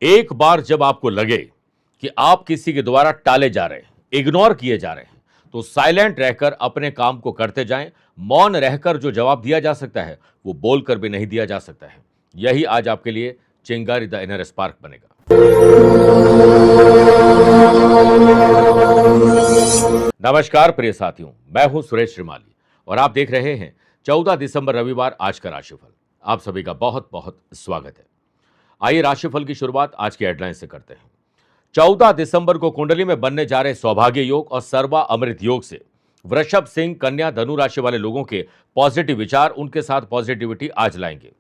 एक बार जब आपको लगे कि आप किसी के द्वारा टाले जा रहे हैं, इग्नोर किए जा रहे हैं, तो साइलेंट रहकर अपने काम को करते जाएं। मौन रहकर जो जवाब दिया जा सकता है, वो बोलकर भी नहीं दिया जा सकता है। यही आज आपके लिए चिंगारी द इनर स्पार्क बनेगा। नमस्कार प्रिय साथियों, मैं हूं सुरेश श्रीमाली और आप देख रहे हैं 14 दिसंबर रविवार आज का राशिफल। आप सभी का बहुत बहुत स्वागत है। आइए राशिफल की शुरुआत आज की हेडलाइन से करते हैं। 14 दिसंबर को कुंडली में बनने जा रहे सौभाग्य योग और सर्वा अमृत योग से वृषभ, सिंह, कन्या, धनु राशि वाले लोगों के पॉजिटिव विचार, उनके साथ पॉजिटिविटी आज लाएंगे।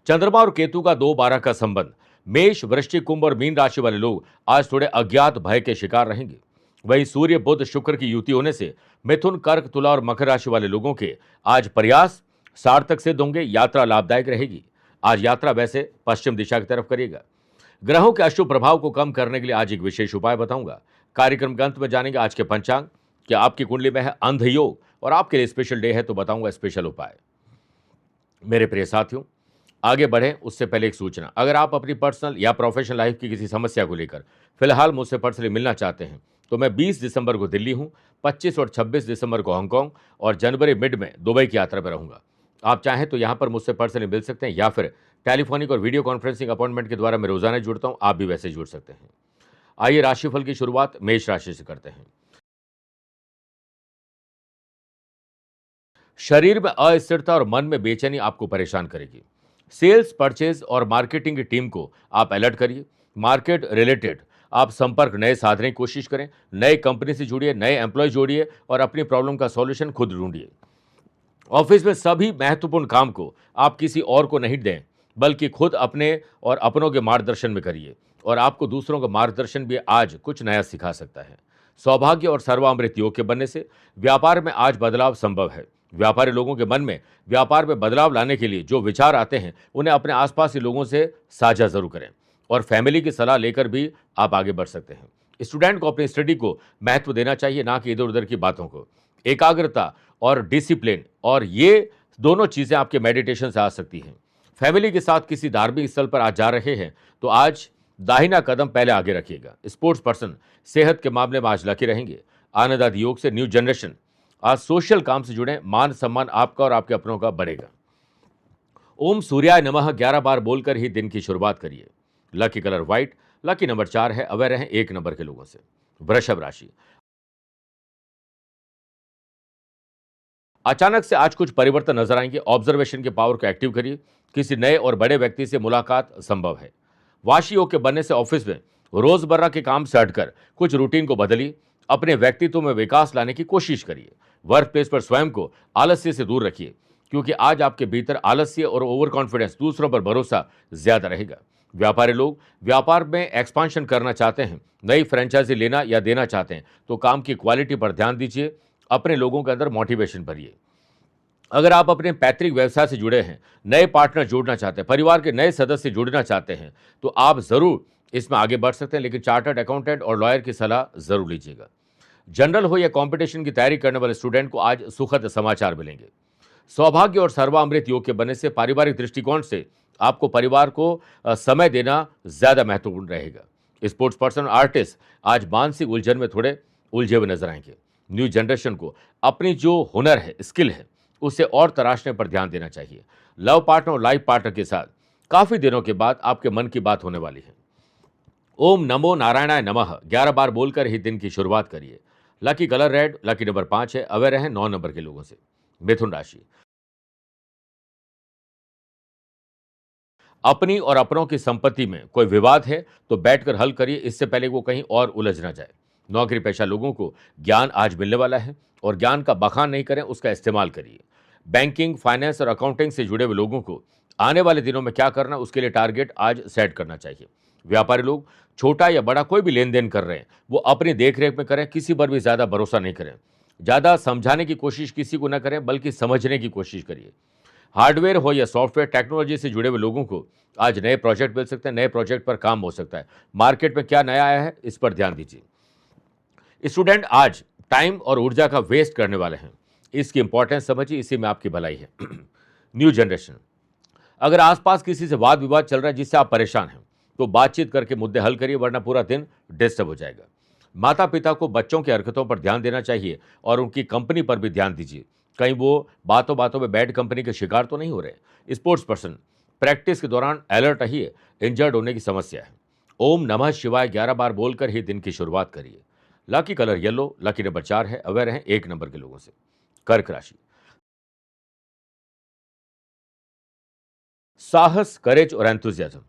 चंद्रमा और केतु का 2-12 का संबंध, मेष, वृश्चिक, कुंभ और मीन राशि वाले लोग आज थोड़े अज्ञात भय के शिकार रहेंगे। वहीं सूर्य, बुध, शुक्र की युति होने से मिथुन, कर्क, तुला और मकर राशि वाले लोगों के आज प्रयास सार्थक सिद्ध होंगे। यात्रा लाभदायक रहेगी। आज यात्रा वैसे पश्चिम दिशा की तरफ करिएगा। ग्रहों के अशुभ प्रभाव को कम करने के लिए आज एक विशेष उपाय बताऊंगा। कार्यक्रम के अंत में जानेंगे आज के पंचांग, क्या आपकी कुंडली में है अंध योग और आपके लिए स्पेशल डे है तो बताऊंगा स्पेशल उपाय। मेरे प्रिय साथियों, आगे बढ़ें उससे पहले एक सूचना। अगर आप अपनी पर्सनल या प्रोफेशनल लाइफ की किसी समस्या को लेकर फिलहाल मुझसे पर्सनली मिलना चाहते हैं तो मैं 20 दिसंबर को दिल्ली हूं, 25 और 26 दिसंबर को हांगकांग और जनवरी मिड में दुबई की यात्रा पर रहूंगा। आप चाहें तो यहां पर मुझसे पर्सनली मिल सकते हैं या फिर टेलीफोनिक और वीडियो कॉन्फ्रेंसिंग अपॉइंटमेंट के द्वारा मैं रोजाना जुड़ता हूं, आप भी वैसे जुड़ सकते हैं। आइए राशिफल की शुरुआत मेष राशि से करते हैं। शरीर में अस्थिरता और मन में बेचैनी आपको परेशान करेगी। सेल्स, परचेज और मार्केटिंग की टीम को आप अलर्ट करिए। मार्केट रिलेटेड आप संपर्क नए साधने की कोशिश करें। नए कंपनी से जुड़िए, नए एम्प्लॉय जोड़िए और अपनी प्रॉब्लम का सॉल्यूशन खुद ढूंढिए। ऑफिस में सभी महत्वपूर्ण काम को आप किसी और को नहीं दें, बल्कि खुद अपने और अपनों के मार्गदर्शन में करिए और आपको दूसरों का मार्गदर्शन भी आज कुछ नया सिखा सकता है। सौभाग्य और सर्वामृत योग के बनने से व्यापार में आज बदलाव संभव है। व्यापारी लोगों के मन में व्यापार में बदलाव लाने के लिए जो विचार आते हैं उन्हें अपने आसपास के लोगों से साझा जरूर करें और फैमिली की सलाह लेकर भी आप आगे बढ़ सकते हैं। स्टूडेंट को अपनी स्टडी को महत्व देना चाहिए, ना कि इधर उधर की बातों को। एकाग्रता और डिसिप्लिन, और ये दोनों चीजें आपके मेडिटेशन से आ सकती हैं। फैमिली के साथ किसी धार्मिक स्थल पर आज जा रहे हैं तो आज दाहिना कदम पहले आगे रखिएगा। स्पोर्ट्स पर्सन सेहत के मामले में आज लकी रहेंगे। आनंद आदि योग से न्यू जनरेशन आज सोशल काम से जुड़े, मान सम्मान आपका और आपके अपनों का बढ़ेगा। ओम सूर्याय नमः 11 बार बोलकर ही दिन की शुरुआत करिए। Lucky colour white, lucky number 4 है। अवेयर रहें 1 नंबर के लोगों से। वृषभ राशि, अचानक से आज कुछ परिवर्तन नजर आएंगे। ऑब्जर्वेशन के पावर को एक्टिव करिए। किसी नए और बड़े व्यक्ति से मुलाकात संभव है। वाशी योग के बनने से ऑफिस में रोजमर्रा के काम से हटकर कुछ रूटीन को बदलिए। अपने व्यक्तित्व में विकास लाने की कोशिश करिए। वर्क प्लेस पर स्वयं को आलस्य से दूर रखिए, क्योंकि आज आपके भीतर आलस्य और ओवर कॉन्फिडेंस, दूसरों पर भरोसा ज्यादा रहेगा। व्यापारी लोग व्यापार में एक्सपांशन करना चाहते हैं, नई फ्रेंचाइजी लेना या देना चाहते हैं तो काम की क्वालिटी पर ध्यान दीजिए। अपने लोगों के अंदर मोटिवेशन भरिए। अगर आप अपने पैतृक व्यवसाय से जुड़े हैं, नए पार्टनर जोड़ना चाहते हैं, परिवार के नए सदस्य जुड़ना चाहते हैं तो आप जरूर इसमें आगे बढ़ सकते हैं, लेकिन चार्टर्ड अकाउंटेंट और लॉयर की सलाह जरूर लीजिएगा। जनरल हो या कंपटीशन की तैयारी करने वाले स्टूडेंट को आज सुखद समाचार मिलेंगे। सौभाग्य और सर्वामृत योग के बनने से पारिवारिक दृष्टिकोण से आपको परिवार को समय देना ज्यादा महत्वपूर्ण रहेगा। स्पोर्ट्स पर्सन, आर्टिस्ट आज मानसिक उलझन में थोड़े उलझे हुए नजर आएंगे। न्यू जनरेशन को अपनी जो हुनर है, स्किल है, उसे और तराशने पर ध्यान देना चाहिए। लव पार्टनर और लाइफ पार्टनर के साथ काफी दिनों के बाद आपके मन की बात होने वाली है। ओम नमो नारायणाय नमः 11 बार बोलकर ही दिन की शुरुआत करिए। Lucky colour red, lucky number 5 है। अवेयर रहें 9 नंबर के लोगों से। मिथुन राशि, अपनी और अपनों की संपत्ति में कोई विवाद है तो बैठकर हल करिए, इससे पहले वो कहीं और उलझ ना जाए। नौकरी पेशा लोगों को ज्ञान आज मिलने वाला है और ज्ञान का बखान नहीं करें, उसका इस्तेमाल करिए। बैंकिंग, फाइनेंस और अकाउंटिंग से जुड़े हुए लोगों को आने वाले दिनों में क्या करना, उसके लिए टारगेट आज सेट करना चाहिए। व्यापारी लोग छोटा या बड़ा कोई भी लेन देन कर रहे हैं वो अपनी देखरेख में करें, किसी पर भी ज्यादा भरोसा नहीं करें। ज्यादा समझाने की कोशिश किसी को न करें, बल्कि समझने की कोशिश करिए। हार्डवेयर हो या सॉफ्टवेयर, टेक्नोलॉजी से जुड़े हुए लोगों को आज नए प्रोजेक्ट मिल सकते हैं, नए प्रोजेक्ट पर काम हो सकता है। मार्केट में क्या नया आया है इस पर ध्यान दीजिए। स्टूडेंट आज टाइम और ऊर्जा का वेस्ट करने वाले हैं, इसकी इंपॉर्टेंस समझिए, इसी में आपकी भलाई है। न्यू जनरेशन, अगर आसपास किसी से वाद विवाद चल रहा है जिससे आप परेशान हैं तो बातचीत करके मुद्दे हल करिए, वरना पूरा दिन डिस्टर्ब हो जाएगा। माता पिता को बच्चों की हरकतों पर ध्यान देना चाहिए और उनकी कंपनी पर भी ध्यान दीजिए, कहीं वो बातों बातों में बैड कंपनी के शिकार तो नहीं हो रहे। स्पोर्ट्स पर्सन, प्रैक्टिस के दौरान अलर्ट रहिए, इंजर्ड होने की समस्या है। ओम नमः शिवाय 11 बार बोलकर ही दिन की शुरुआत करिए। Lucky colour yellow, lucky number 4 है, अवेयर हैं 1 नंबर के लोगों से। कर्क राशि, साहस, करेज और एंथुजियाज्म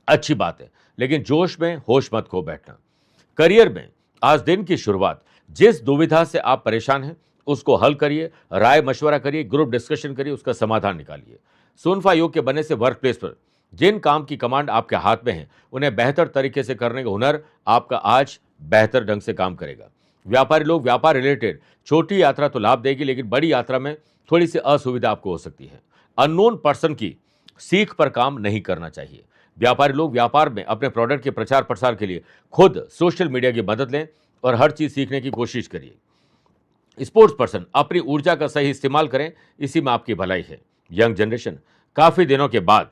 अच्छी बात है, लेकिन जोश में होश मत खो बैठना। करियर में आज दिन की शुरुआत, जिस दुविधा से आप परेशान हैं उसको हल करिए, राय मशवरा करिए, ग्रुप डिस्कशन करिए, उसका समाधान निकालिए। सुनफा योग के बनने से वर्क प्लेस पर जिन काम की कमांड आपके हाथ में है उन्हें बेहतर तरीके से करने का हुनर आपका आज बेहतर ढंग से काम करेगा। व्यापारी लोग, व्यापार रिलेटेड छोटी यात्रा तो लाभ देगी, लेकिन बड़ी यात्रा में थोड़ी सी असुविधा आपको हो सकती है। अननोन पर्सन की सीख पर काम नहीं करना चाहिए। व्यापारी लोग व्यापार में अपने प्रोडक्ट के प्रचार प्रसार के लिए खुद सोशल मीडिया की मदद लें और हर चीज सीखने की कोशिश करिए। स्पोर्ट्स पर्सन, अपनी ऊर्जा का सही इस्तेमाल करें, इसी में आपकी भलाई है। यंग जनरेशन, काफी दिनों के बाद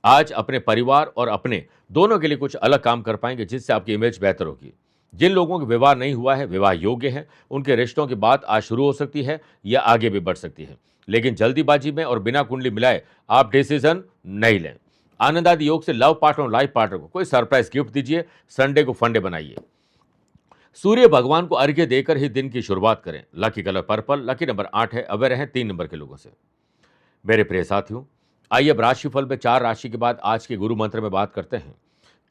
आज अपने परिवार और अपने दोनों के लिए कुछ अलग काम कर पाएंगे, जिससे आपकी इमेज बेहतर होगी। जिन लोगों का विवाह नहीं हुआ है, विवाह योग्य है, उनके रिश्तों की बात आज शुरू हो सकती है या आगे भी बढ़ सकती है, लेकिन जल्दीबाजी में और बिना कुंडली मिलाए आप डिसीजन नहीं लें। आनंद आदि योग से लव पार्टनर और लाइफ पार्टनर को कोई सरप्राइज गिफ्ट दीजिए। संडे को फंडे बनाइए। सूर्य भगवान को अर्घ्य देकर ही दिन की शुरुआत करें। Lucky colour purple, lucky number 8 है, अवेयर हैं 3 नंबर के लोगों से। मेरे प्रिय साथियों, आइए अब राशिफल में 4 राशि के बाद आज के गुरु मंत्र में बात करते हैं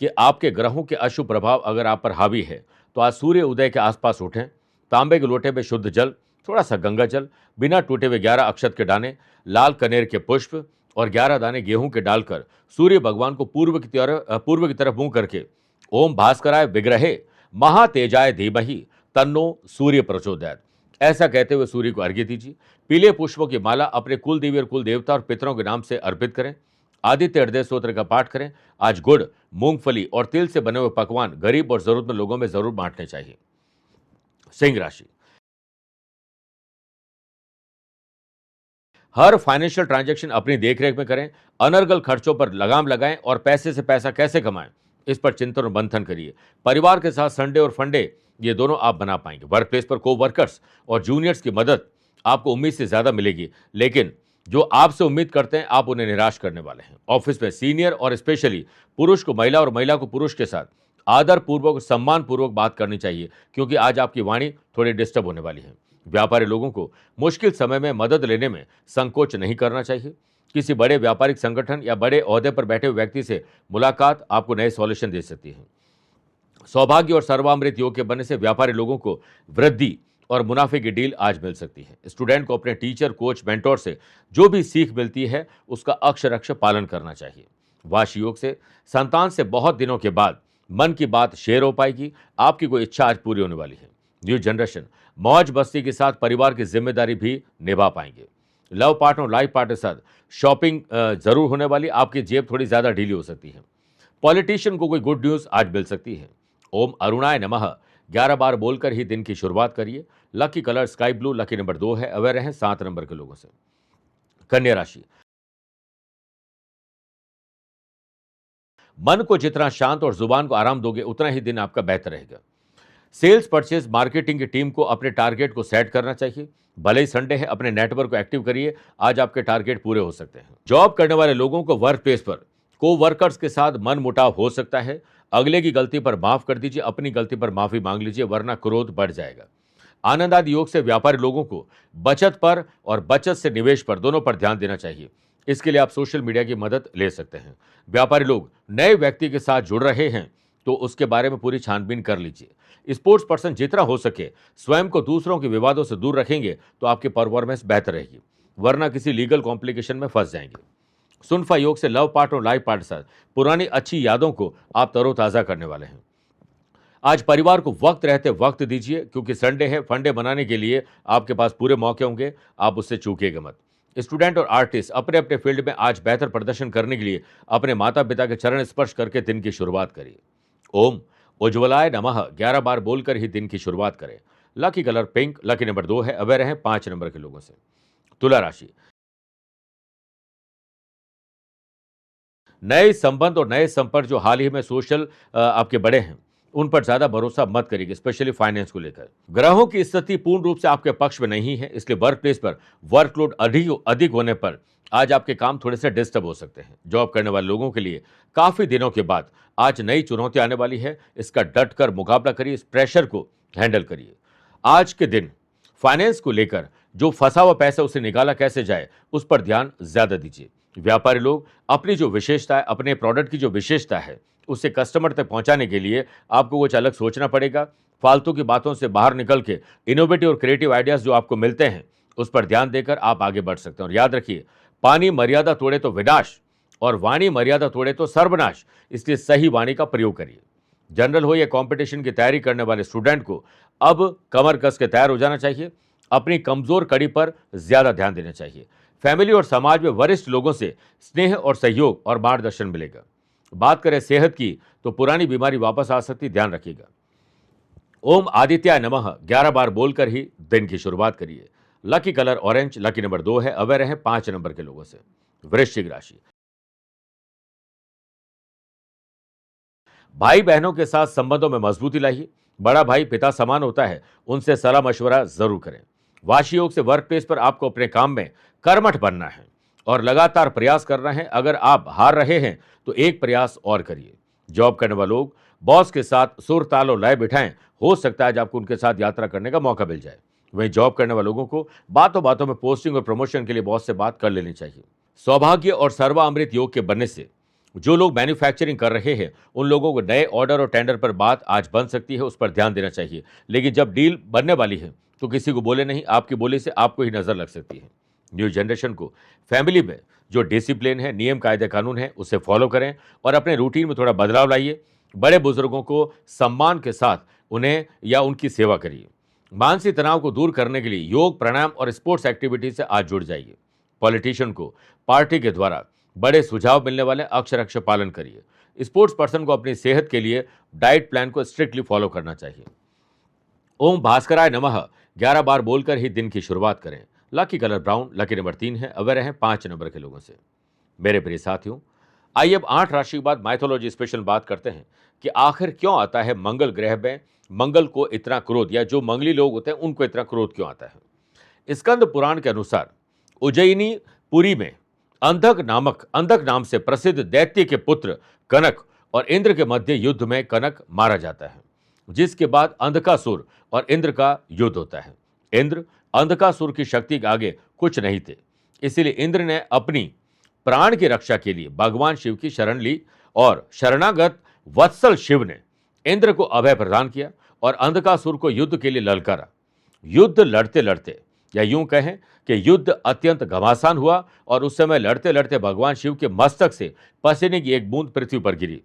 कि आपके ग्रहों के अशुभ प्रभाव अगर आप पर हावी है तो आज सूर्य उदय के आसपास उठें। तांबे के लोटे में शुद्ध जल, थोड़ा सा गंगा जल, बिना टूटे हुए 11 अक्षत के दाने, लाल कनेर के पुष्प और 11 दाने गेहूं के डालकर सूर्य भगवान को पूर्व की तरफ मुंह करके ओम भास्कराय विग्रहे महातेजाय धीमहि तन्नो सूर्य प्रचोदयात्, ऐसा कहते हुए सूर्य को अर्घ्य दीजिए। पीले पुष्पों की माला अपने कुल देवी और कुल देवता और पितरों के नाम से अर्पित करें। आदित्य हृदय स्तोत्र का पाठ करें। आज गुड़, मूंगफली और तिल से बने हुए पकवान गरीब और जरूरतमंद लोगों में जरूर बांटने चाहिए। सिंह राशि, हर फाइनेंशियल ट्रांजैक्शन अपनी देखरेख में करें। अनर्गल खर्चों पर लगाम लगाएं और पैसे से पैसा कैसे कमाएं, इस पर चिंतन और मंथन करिए। परिवार के साथ संडे और फंडे ये दोनों आप बना पाएंगे। वर्क प्लेस पर को वर्कर्स और जूनियर्स की मदद आपको उम्मीद से ज्यादा मिलेगी, लेकिन जो आपसे उम्मीद करते हैं आप उन्हें निराश करने वाले हैं। ऑफिस में सीनियर और स्पेशली पुरुष को महिला और महिला को पुरुष के साथ आदर पूर्वक, सम्मान पूर्वक बात करनी चाहिए, क्योंकि आज आपकी वाणी थोड़ी डिस्टर्ब होने वाली है। व्यापारी लोगों को मुश्किल समय में मदद लेने में संकोच नहीं करना चाहिए। किसी बड़े व्यापारिक संगठन या बड़े ओहदे पर बैठे हुए व्यक्ति से मुलाकात आपको नए सॉल्यूशन दे सकती है। सौभाग्य और सर्वामृत योग के बनने से व्यापारी लोगों को वृद्धि और मुनाफे की डील आज मिल सकती है। स्टूडेंट को अपने टीचर, कोच, मेंटोर से जो भी सीख मिलती है उसका अक्षर अक्षर पालन करना चाहिए। वाशी योग से संतान से बहुत दिनों के बाद मन की बात शेयर हो पाएगी। आपकी कोई इच्छा आज पूरी होने वाली है। न्यू जनरेशन मौज मस्ती के साथ परिवार की जिम्मेदारी भी निभा पाएंगे। लव पार्टनर और लाइफ पार्टनर के साथ शॉपिंग जरूर होने वाली। आपकी जेब थोड़ी ज्यादा ढीली हो सकती है। पॉलिटिशियन को कोई गुड न्यूज आज मिल सकती है। ओम अरुणाय नमः 11 बार बोलकर ही दिन की शुरुआत करिए। Lucky colour sky blue, lucky number 2 है, अवेयर हैं 7 नंबर के लोगों से। कन्या राशि, मन को जितना शांत और जुबान को आराम दोगे उतना ही दिन आपका बेहतर रहेगा। सेल्स, परचेज, मार्केटिंग की टीम को अपने टारगेट को सेट करना चाहिए। भले ही संडे है, अपने नेटवर्क को एक्टिव करिए, आज आपके टारगेट पूरे हो सकते हैं। जॉब करने वाले लोगों को वर्क प्लेस पर को वर्कर्स के साथ मन मुटाव हो सकता है। अगले की गलती पर माफ कर दीजिए, अपनी गलती पर माफी मांग लीजिए, वरना क्रोध बढ़ जाएगा। आनंद आदि योग से व्यापारी लोगों को बचत पर और बचत से निवेश पर दोनों पर ध्यान देना चाहिए। इसके लिए आप सोशल मीडिया की मदद ले सकते हैं। व्यापारी लोग नए व्यक्ति के साथ जुड़ रहे हैं तो उसके बारे में पूरी छानबीन कर लीजिए। स्पोर्ट्स पर्सन जितना हो सके स्वयं को दूसरों के विवादों से दूर रखेंगे तो आपकी परफॉर्मेंस बेहतर रहेगी, वरना किसी लीगल कॉम्प्लिकेशन में फंस जाएंगे। सुनफा योग से लव पार्ट और लाइफ पार्ट के साथ पुरानी अच्छी यादों को आप तरोताजा करने वाले हैं। आज परिवार को वक्त रहते वक्त दीजिए, क्योंकि संडे है, फंडे बनाने के लिए आपके पास पूरे मौके होंगे, आप उससे चूकिएगा मत। स्टूडेंट और आर्टिस्ट अपने अपने फील्ड में आज बेहतर प्रदर्शन करने के लिए अपने माता पिता के चरण स्पर्श करके दिन की शुरुआत करिए। ओम उज्ज्वलाय नमः 11 बार बोलकर ही दिन की शुरुआत करें। Lucky colour pink, lucky number 2 है, अवेयर हैं 5 नंबर के लोगों से। तुला राशि, नए संबंध और नए संपर्क जो हाल ही में सोशल आपके बड़े हैं, उन पर ज्यादा भरोसा मत करिए, स्पेशली फाइनेंस को लेकर। ग्रहों की स्थिति पूर्ण रूप से आपके पक्ष में नहीं है, इसलिए वर्क प्लेस पर वर्कलोड अधिक अधिक होने पर आज आपके काम थोड़े से डिस्टर्ब हो सकते हैं। जॉब करने वाले लोगों के लिए काफी दिनों के बाद आज नई चुनौती आने वाली है, इसका डट कर मुकाबला करिए, इस प्रेशर को हैंडल करिए। आज के दिन फाइनेंस को लेकर जो फंसा हुआ पैसा उसे निकाला कैसे जाए, उस पर ध्यान ज्यादा दीजिए। व्यापारी लोग अपनी जो विशेषता है, अपने प्रोडक्ट की जो विशेषता है, उसे कस्टमर तक पहुंचाने के लिए आपको कुछ अलग सोचना पड़ेगा। फालतू की बातों से बाहर निकल के इनोवेटिव और क्रिएटिव आइडियाज जो आपको मिलते हैं, उस पर ध्यान देकर आप आगे बढ़ सकते हैं। और याद रखिए, पानी मर्यादा तोड़े तो विनाश और वाणी मर्यादा तोड़े तो सर्वनाश, इसलिए सही वाणी का प्रयोग करिए। जनरल हो या कंपटीशन की तैयारी करने वाले स्टूडेंट को अब कमर कस के तैयार हो जाना चाहिए। अपनी कमजोर कड़ी पर ज्यादा ध्यान देना चाहिए। फैमिली और समाज में वरिष्ठ लोगों से स्नेह और सहयोग और मार्गदर्शन मिलेगा। बात करें सेहत की, तो पुरानी बीमारी वापस आ सकती, ध्यान रखिएगा। ओम आदित्याय नमः 11 बार बोलकर ही दिन की शुरुआत करिए। Lucky colour orange, lucky number 2 है, अवेयर रहें 5 नंबर के लोगों से। वृश्चिक राशि, भाई बहनों के साथ संबंधों में मजबूती लाइए। बड़ा भाई पिता समान होता है, उनसे सलाह मशवरा जरूर करें। वाशी योग से वर्क प्लेस पर आपको अपने काम में कर्मठ बनना है और लगातार प्रयास करना है। अगर आप हार रहे हैं तो एक प्रयास और करिए। जॉब करने वाले लोग बॉस के साथ सुर ताल और लय बिठाएं, हो सकता है आज आपको उनके साथ यात्रा करने का मौका मिल जाए। वहीं जॉब करने वाले लोगों को बातों बातों में पोस्टिंग और प्रमोशन के लिए बॉस से बात कर लेनी चाहिए। सौभाग्य और सर्वामृत योग के बनने से जो लोग मैन्युफैक्चरिंग कर रहे हैं, उन लोगों को नए ऑर्डर और टेंडर पर बात आज बन सकती है, उस पर ध्यान देना चाहिए। लेकिन जब डील बनने वाली है तो किसी को बोले नहीं, आपकी बोली से आपको ही नजर लग सकती है। न्यू जनरेशन को फैमिली में जो डिसिप्लिन है, नियम कायदे कानून है, उसे फॉलो करें और अपने रूटीन में थोड़ा बदलाव लाइए। बड़े बुजुर्गों को सम्मान के साथ उन्हें या उनकी सेवा करिए। मानसिक तनाव को दूर करने के लिए योग, प्राणायाम और स्पोर्ट्स एक्टिविटी से आज जुड़ जाइए। पॉलिटिशियन को पार्टी के द्वारा बड़े सुझाव मिलने वाले, अक्षर अक्षर पालन करिए। स्पोर्ट्स पर्सन को अपनी सेहत के लिए डाइट प्लान को स्ट्रिक्टली फॉलो करना चाहिए। ओम भास्कराय नमः 11 बार बोलकर ही दिन की शुरुआत करें। Lucky colour brown, lucky number 3 है, अवेयर हैं 5 नंबर के लोगों से। मेरे प्रिय साथियों, आइए अब 8 राशि के बाद माइथोलॉजी स्पेशल बात करते हैं कि आखिर क्यों आता है मंगल ग्रह में मंगल को इतना क्रोध, या जो मंगली लोग होते हैं उनको इतना क्रोध क्यों आता है। स्कंद पुराण के अनुसार उज्जैनी पुरी में अंधक नाम से प्रसिद्ध दैत्य के पुत्र कनक और इंद्र के मध्य युद्ध में कनक मारा जाता है, जिसके बाद अंधकासुर और इंद्र का युद्ध होता है। इंद्र अंधकासुर की शक्ति के आगे कुछ नहीं थे, इसीलिए इंद्र ने अपनी प्राण की रक्षा के लिए भगवान शिव की शरण ली और शरणागत वत्सल शिव ने इंद्र को अभय प्रदान किया और अंधकासुर को युद्ध के लिए ललकारा। युद्ध लड़ते लड़ते, या यूं कहें कि युद्ध अत्यंत घमासान हुआ और उस समय लड़ते लड़ते भगवान शिव के मस्तक से पसीने की एक बूंद पृथ्वी पर गिरी।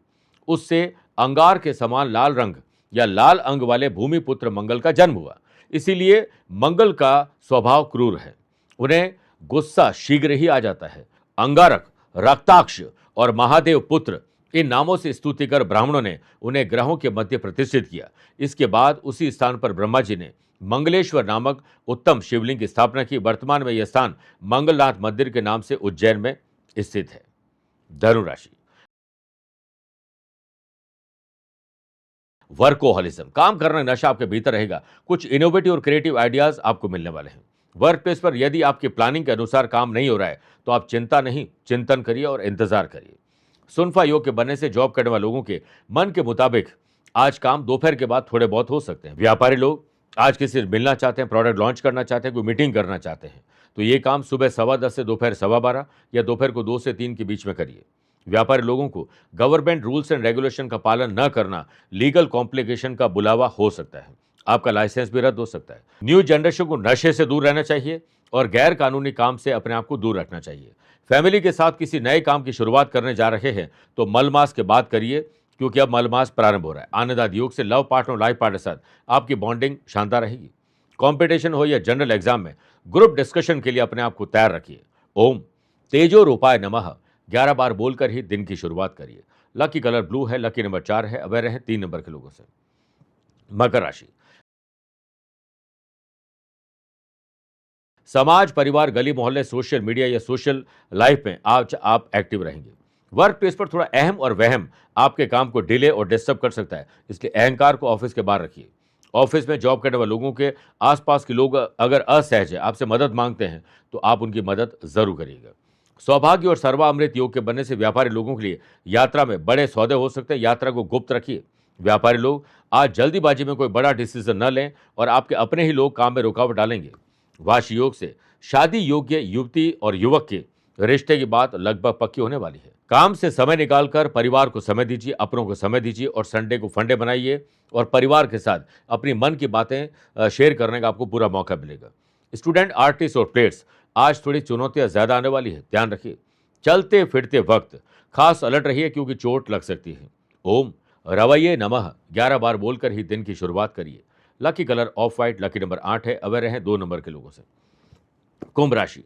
उससे अंगार के समान लाल रंग या लाल अंग वाले भूमिपुत्र मंगल का जन्म हुआ। इसीलिए मंगल का स्वभाव क्रूर है, उन्हें गुस्सा शीघ्र ही आ जाता है। अंगारक, रक्ताक्ष और महादेव पुत्र, इन नामों से स्तुति कर ब्राह्मणों ने उन्हें ग्रहों के मध्य प्रतिष्ठित किया। इसके बाद उसी स्थान पर ब्रह्मा जी ने मंगलेश्वर नामक उत्तम शिवलिंग की स्थापना की। वर्तमान में यह स्थान मंगलनाथ मंदिर के नाम से उज्जैन में स्थित है। धनु राशि, वर्कोहलिज्म, काम करना नशा आपके भीतर रहेगा। कुछ इनोवेटिव और क्रिएटिव आइडियाज आपको मिलने वाले हैं। वर्क प्लेस पर यदि आपकी प्लानिंग के अनुसार काम नहीं हो रहा है तो आप चिंता नहीं, चिंतन करिए और इंतजार करिए। सुनफा योग के बनने से जॉब करने वाले लोगों के मन के मुताबिक आज काम दोपहर के बाद थोड़े बहुत हो सकते हैं। व्यापारी लोग आज किसी से मिलना चाहते हैं, प्रोडक्ट लॉन्च करना चाहते हैं, कोई मीटिंग करना चाहते हैं, तो ये काम सुबह 10:15 से दोपहर 12:15 या दोपहर को 2 से 3 के बीच में करिए। व्यापारी लोगों को गवर्नमेंट रूल्स एंड रेगुलेशन का पालन न करना लीगल कॉम्प्लिकेशन का बुलावा हो सकता है। आपका लाइसेंस भी रद्द हो सकता है। न्यू जनरेशन को नशे से दूर रहना चाहिए और गैर कानूनी काम से अपने आप को दूर रखना चाहिए। फैमिली के साथ किसी नए काम की शुरुआत करने जा रहे हैं तो मलमास के बाद करिए, क्योंकि अब मलमास प्रारंभ हो रहा है। आनंदादि योग से लव पार्टनर, लाइफ पार्टनर के साथ आपकी बॉन्डिंग शानदार रहेगी। कंपटीशन हो या जनरल एग्जाम में ग्रुप डिस्कशन के लिए अपने आप को तैयार रखिए। ओम तेजो रूपाय नमः 11 बार बोलकर ही दिन की शुरुआत करिए। लकी कलर ब्लू है, लकी नंबर 4 है, अवेयर रहे 3 नंबर के लोगों से। मकर राशि, समाज, परिवार, गली मोहल्ले, सोशल मीडिया या सोशल लाइफ में आज आप एक्टिव रहेंगे। वर्क प्लेस पर थोड़ा अहम और वहम आपके काम को डिले और डिस्टर्ब कर सकता है, इसलिए अहंकार को ऑफिस के बाहर रखिए। ऑफिस में जॉब करने वाले लोगों के आसपास के लोग अगर असहज है, आपसे मदद मांगते हैं, तो आप उनकी मदद जरूर करिएगा। सौभाग्य और सर्वामृत योग के बनने से व्यापारी लोगों के लिए यात्रा में बड़े सौदे हो सकते हैं, यात्रा को गुप्त रखिए। व्यापारी लोग आज जल्दीबाजी में कोई बड़ा डिसीजन न लें और आपके अपने ही लोग काम में रुकावट डालेंगे। वाशी योग से शादी योग्य युवती और युवक के रिश्ते की बात लगभग पक्की होने वाली है। काम से समय निकालकर परिवार को समय दीजिए, अपनों को समय दीजिए और संडे को फंडे बनाइए और परिवार के साथ अपनी मन की बातें शेयर करने का आपको पूरा मौका मिलेगा। स्टूडेंट, आर्टिस्ट और प्लेयर्स, आज थोड़ी चुनौतियां ज्यादा आने वाली है, ध्यान रखिए। चलते फिरते वक्त खास अलर्ट रहिए क्योंकि चोट लग सकती है। ओम रवैये नमः 11 बार बोलकर ही दिन की शुरुआत करिए। Lucky colour of white, lucky number 8 है। अवेयर रहें 2 नंबर के लोगों से। कुंभ राशि,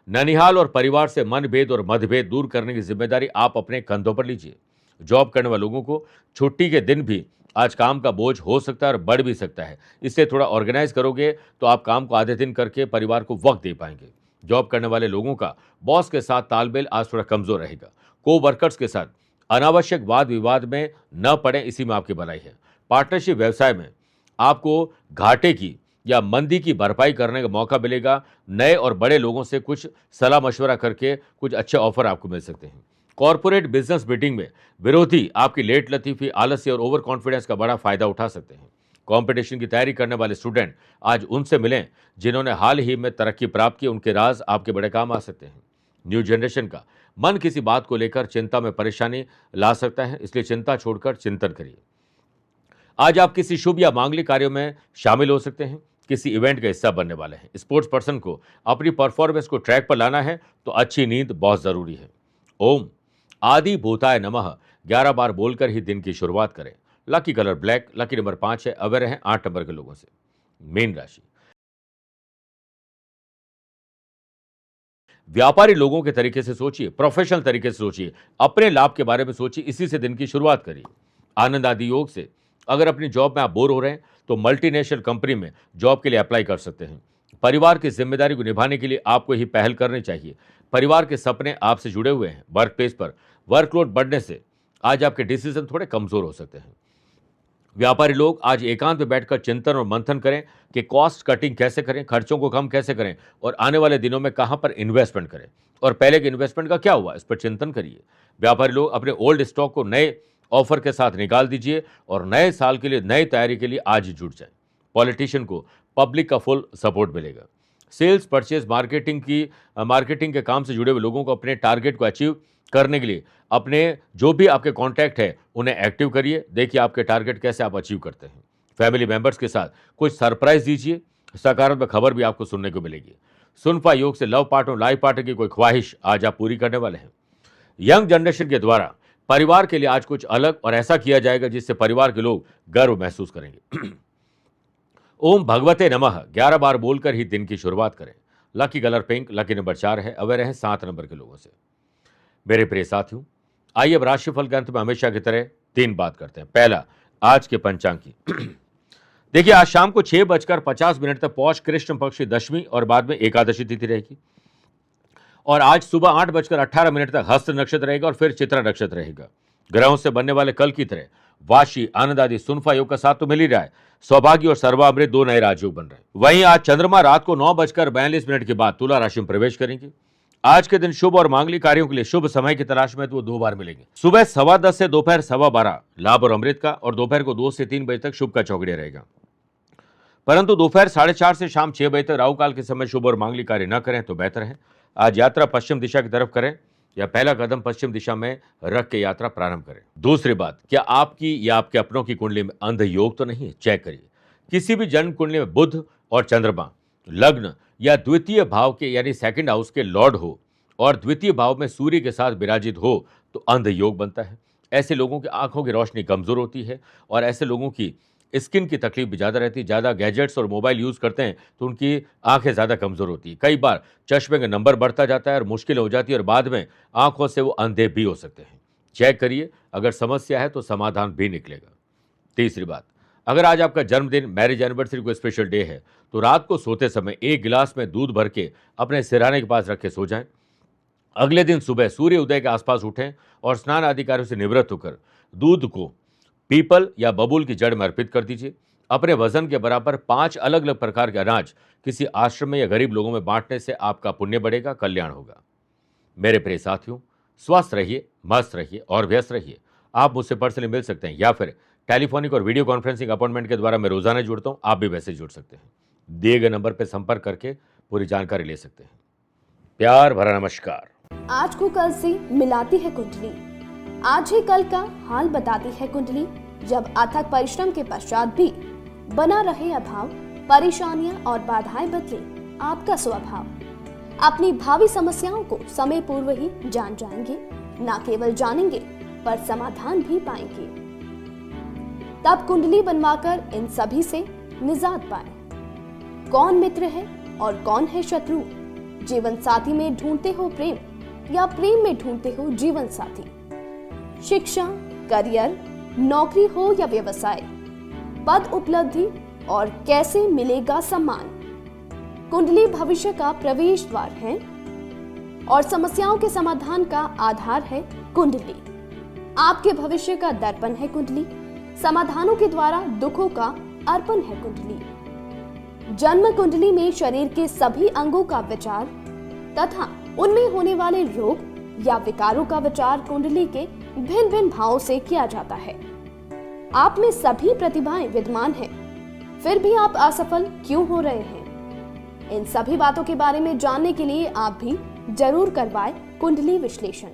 ननिहाल और परिवार से मनभेद और मतभेद दूर करने की जिम्मेदारी आप अपने कंधों पर लीजिए। जॉब करने वाले लोगों को छुट्टी के दिन भी आज काम का बोझ हो सकता है और बढ़ भी सकता है, इसलिए थोड़ा ऑर्गेनाइज करोगे तो आप काम को आधे दिन करके परिवार को वक्त दे पाएंगे। जॉब करने वाले लोगों का बॉस के साथ तालमेल आज थोड़ा कमजोर रहेगा। को वर्कर्स के साथ अनावश्यक वाद विवाद में न पड़े, इसी में आपकी भलाई है। पार्टनरशिप व्यवसाय में आपको घाटे की या मंदी की भरपाई करने का मौका मिलेगा। नए और बड़े लोगों से कुछ सलाह मशवरा करके कुछ अच्छे ऑफर आपको मिल सकते हैं। कॉर्पोरेट बिजनेस मीटिंग में विरोधी आपकी लेट लतीफी, आलस्य और ओवर कॉन्फिडेंस का बड़ा फायदा उठा सकते हैं। कंपटीशन की तैयारी करने वाले स्टूडेंट आज उनसे मिलें जिन्होंने हाल ही में तरक्की प्राप्त की, उनके राज आपके बड़े काम आ सकते हैं। न्यू जनरेशन का मन किसी बात को लेकर चिंता में परेशानी ला सकता है, इसलिए चिंता छोड़कर चिंतन करिए। आज आप किसी शुभ या मांगलिक कार्यों में शामिल हो सकते हैं, किसी इवेंट का हिस्सा बनने वाले हैं। स्पोर्ट्स पर्सन को अपनी परफॉर्मेंस को ट्रैक पर लाना है तो अच्छी नींद बहुत जरूरी है। ओम आदि भूताय नमः 11 बार बोलकर ही दिन की शुरुआत करें। Lucky colour black, lucky number 5 है। अवेयर हैं 8 नंबर के लोगों से। मीन राशि, व्यापारी लोगों के तरीके से सोचिए, प्रोफेशनल तरीके से सोचिए, अपने लाभ के बारे में सोचिए, इसी से दिन की शुरुआत करिए। आनंद आदि योग से अगर अपनी जॉब में आप बोर हो रहे हैं तो मल्टीनेशनल कंपनी में जॉब के लिए अप्लाई कर सकते हैं। परिवार की जिम्मेदारी को निभाने के लिए आपको ही पहल करनी चाहिए। परिवार के सपने आपसे जुड़े हुए हैं। वर्क प्लेस पर वर्कलोड बढ़ने से आज आपके डिसीजन थोड़े कमजोर हो सकते हैं। व्यापारी लोग आज एकांत में बैठकर चिंतन और मंथन करें कि कॉस्ट कटिंग कैसे करें, खर्चों को कम कैसे करें और आने वाले दिनों में कहां पर इन्वेस्टमेंट करें और पहले के इन्वेस्टमेंट का क्या हुआ, इस पर चिंतन करिए। व्यापारी लोग अपने ओल्ड स्टॉक को नए ऑफर के साथ निकाल दीजिए और नए साल के लिए नई तैयारी के लिए आज ही जुट जाए। पॉलिटिशियन को पब्लिक का फुल सपोर्ट मिलेगा। सेल्स, परचेज, मार्केटिंग के काम से जुड़े हुए लोगों को अपने टारगेट को अचीव करने के लिए अपने जो भी आपके कॉन्टैक्ट है उन्हें एक्टिव करिए। देखिए आपके टारगेट कैसे आप अचीव करते हैं। फैमिली मेंबर्स के साथ कुछ सरप्राइज दीजिए, सकारात्मक खबर भी आपको सुनने को मिलेगी। सुनफा योग से लव पार्टनर, लाइफ पार्टनर की कोई ख्वाहिश आज आप पूरी करने वाले हैं। यंग जनरेशन के द्वारा परिवार के लिए आज कुछ अलग और ऐसा किया जाएगा जिससे परिवार के लोग गर्व महसूस करेंगे। ओम भगवते नमः 11 बार बोलकर ही दिन की शुरुआत करें। Lucky colour pink, lucky number 4 है। अवेयर हैं 7 नंबर के लोगों से। मेरे प्रिय साथियों, आइए अब राशिफल के अंत में हमेशा की तरह 3 बात करते हैं। पहला, आज के पंचांग की। देखिए आज शाम को 6:50 तक पौष कृष्ण पक्ष की दशमी और बाद में एकादशी तिथि रहेगी और आज सुबह 8:18 तक हस्त नक्षत्र रहेगा और फिर चित्रा नक्षत्र रहेगा। ग्रहों से बनने वाले कल की तरह वाशी, आनंद आदि, सुनफा योग का साथ तो मिल ही रहा है। सौभाग्य और सर्वामृत 2 नए राजयोग बन रहे हैं। वहीं आज चंद्रमा रात को 9:42 के बाद तुला राशि में प्रवेश करेंगे। आज के दिन शुभ और मांगलिक कार्यों के लिए शुभ समय की तलाश में तो वो 2 बार मिलेंगे। सुबह 10:15 से दोपहर 12:15 लाभ और अमृत का और दोपहर को 2 से 3 बजे तक शुभ का चौकड़िया रहेगा। परंतु दोपहर 4:30 से शाम 6 बजे तक राहु काल के समय शुभ और मांगलिक कार्य न करें तो बेहतर है। आज यात्रा पश्चिम दिशा की तरफ करें या पहला कदम पश्चिम दिशा में रख के यात्रा प्रारंभ करें। दूसरी बात, क्या आपकी या आपके अपनों की कुंडली में अंध योग तो नहीं है, चेक करिए। किसी भी जन्म कुंडली में बुध और चंद्रमा लग्न या द्वितीय भाव के यानी सेकंड हाउस के लॉर्ड हो और द्वितीय भाव में सूर्य के साथ विराजित हो तो अंध योग बनता है। ऐसे लोगों की आंखों की रोशनी कमजोर होती है और ऐसे लोगों की स्किन की तकलीफ भी ज़्यादा रहती है। ज़्यादा गैजेट्स और मोबाइल यूज़ करते हैं तो उनकी आंखें ज़्यादा कमज़ोर होती है। कई बार चश्मे का नंबर बढ़ता जाता है और मुश्किल हो जाती है और बाद में आंखों से वो अंधे भी हो सकते हैं। चेक करिए, अगर समस्या है तो समाधान भी निकलेगा। तीसरी बात, अगर आज आपका जन्मदिन, मैरिज एनिवर्सरी, कोई स्पेशल डे है, तो रात को सोते समय एक गिलास में दूध भर के अपने सिरहाने के पास रख के सो जाएं। अगले दिन सुबह सूर्य उदय के आसपास उठें और स्नान आदि कार्यों से निवृत्त होकर दूध को पीपल या बबूल की जड़ में अर्पित कर दीजिए। अपने वजन के बराबर 5 अलग अलग प्रकार के अनाज किसी आश्रम में या गरीब लोगों में बांटने से आपका पुण्य बढ़ेगा, कल्याण होगा। मेरे प्रिय साथियों, स्वस्थ रहिए, मस्त रहिए और व्यस्त रहिए। आप मुझसे पर्सनली मिल सकते हैं या फिर टेलीफोनिक और वीडियो कॉन्फ्रेंसिंग अपॉइंटमेंट के द्वारा मैं रोजाना जुड़ता हूं। आप भी वैसे जुड़ सकते हैं। दिए गए नंबर पर संपर्क करके पूरी जानकारी ले सकते हैं। प्यार भरा नमस्कार। आज को कल से मिलाती है कुंडली, आज ही कल का हाल बताती है कुंडली। जब अथक परिश्रम के पश्चात भी बना रहे अभाव, परेशानियां और बाधाएं बदले आपका स्वभाव, अपनी भावी समस्याओं को समय पूर्व ही जान जाएंगे। न केवल जानेंगे पर समाधान भी पाएंगे। तब कुंडली बनवाकर इन सभी से निजात पाएं। कौन मित्र है और कौन है शत्रु? जीवन साथी में ढूंढते हो प्रेम या प्रेम में ढूंढते हो जीवन साथी? शिक्षा, करियर, नौकरी हो या व्यवसाय, पद उपलब्धि और कैसे मिलेगा सम्मान? कुंडली भविष्य का प्रवेश द्वार है और समस्याओं के समाधान का आधार है कुंडली। आपके भविष्य का दर्पण है कुंडली, समाधानों के द्वारा दुखों का अर्पण है कुंडली। जन्म कुंडली में शरीर के सभी अंगों का विचार तथा उनमें होने वाले रोग या विकारों का विचार कुंडली के भिन्न भिन्न भावों से किया जाता है। आप में सभी प्रतिभाएं विद्यमान हैं, फिर भी आप असफल क्यों हो रहे हैं? इन सभी बातों के बारे में जानने के लिए आप भी जरूर करवाएं कुंडली विश्लेषण।